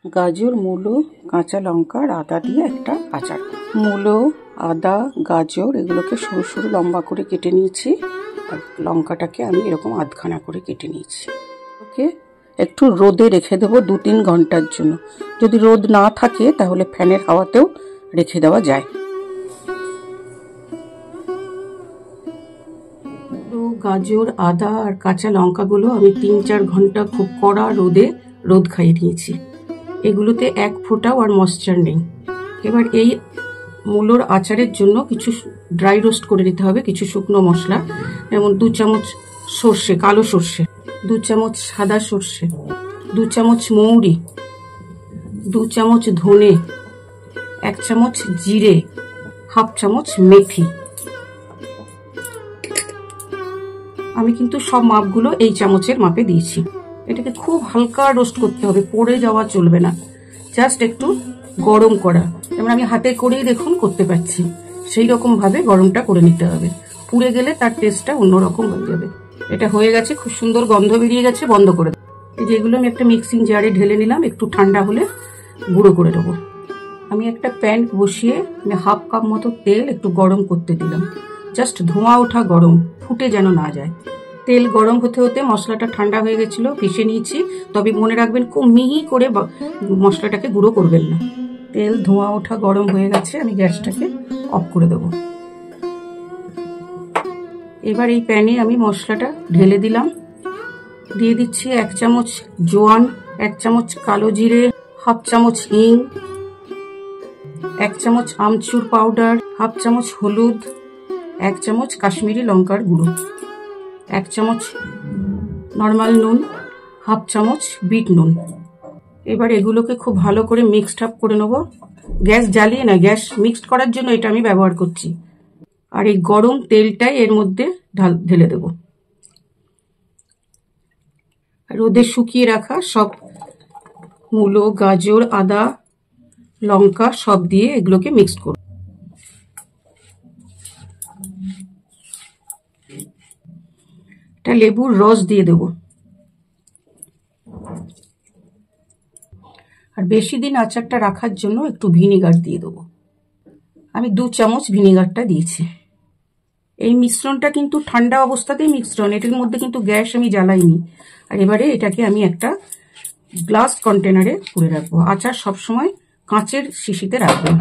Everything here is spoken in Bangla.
গাজর, মূলো, কাঁচা লঙ্কা আর আদা দিয়ে একটা আচার। মূলো, আদা, গাজর এগুলোকে সরু সরু লম্বা করে কেটে নিয়েছি, আর লঙ্কাটাকে আমি এরকম আধখানা করে কেটে নিয়েছি। ওকে একটু রোদে রেখে দেবো 2-3 ঘন্টার জন্য। যদি রোদ না থাকে তাহলে ফ্যানের হাওয়াতেও রেখে দেওয়া যায়। গাজর, আদা আর কাঁচা লঙ্কাগুলো আমি 3-4 ঘন্টা খুব কড়া রোদে রোদ খাইয়ে দিয়েছি। এগুলোতে এক ফোঁটাও আর ময়েশ্চার নেই। এবার এই মূলোর আচারের জন্য কিছু ড্রাই রোস্ট করে নিতে হবে, কিছু শুকনো মশলা, যেমন 2 চামচ সর্ষে, কালো সর্ষে, 2 চামচ সাদা সর্ষে, 2 চামচ মৌরি, 2 চামচ ধনে, 1 চামচ জিরে, 1/2 চামচ মেথি। আমি কিন্তু সব মাপগুলো এই চামচের মাপে দিয়েছি। এটাকে খুব হালকা রোস্ট করতে হবে, পড়ে যাওয়া চলবে না, জাস্ট একটু গরম করা। যেমন আমি হাতে করেই দেখুন করতে পারছি, সেই রকম ভাবে গরমটা করে নিতে হবে। পুড়ে গেলে তার টেস্টটা অন্যরকম হয়ে যাবে। এটা হয়ে গেছে, খুব সুন্দর গন্ধ বেরিয়ে গেছে, বন্ধ করে দেবো। এই যেগুলো আমি একটা মিক্সিং জারে ঢেলে নিলাম, একটু ঠান্ডা হলে গুঁড়ো করে দেবো। আমি একটা প্যান বসিয়ে 1/2 কাপ মতো তেল একটু গরম করতে দিলাম, জাস্ট ধোঁয়া ওঠা গরম, ফুটে যেন না যায়। তেল গরম হতে হতে মশলাটা ঠান্ডা হয়ে গেছিল, পিষে নিয়েছি। তবে মনে রাখবেন খুব মিহি করে মশলাটাকে গুঁড়ো করবেন না। তেল ধোঁয়া ওঠা গরম হয়ে গেছে, আমি গ্যাসটাকে অফ করে দেবো। এবার এই প্যানে আমি মশলাটা ঢেলে দিলাম। দিয়ে দিচ্ছি 1 চামচ জোয়ান, 1 চামচ কালো জিরে, 1/2 চামচ হিং, 1 চামচ আমচুর পাউডার, 1/2 চামচ হলুদ, 1 চামচ কাশ্মীরি লঙ্কার গুঁড়ো, 1 চামচ নর্মাল নুন, 1/2 চামচ বিট নুন। এবার এগুলোকে খুব ভালো করে মিক্সড আপ করে নেবো। গ্যাস জ্বালিয়ে না, গ্যাস মিক্সড করার জন্য এটা আমি ব্যবহার করছি। আর এই গরম তেলটাই এর মধ্যে ঢেলে দেব। রোদে শুকিয়ে রাখা সব মূলো, গাজর, আদা, লঙ্কা সব দিয়ে এগুলোকে মিক্সড করব। একটা লেবুর রস দিয়ে দেব। আর বেশি দিন আচারটা রাখার জন্য একটু ভিনিগার দিয়ে দেবো। আমি 2 চামচ ভিনিগারটা দিয়েছি। এই মিশ্রণটা কিন্তু ঠান্ডা অবস্থাতেই মিশ্রণ, এটার মধ্যে কিন্তু গ্যাস আমি জ্বালাইনি। আর এবারে এটাকে আমি একটা গ্লাস কন্টেনারে পুরে রাখবো। আচার সবসময় কাঁচের শিশিতে রাখবেন।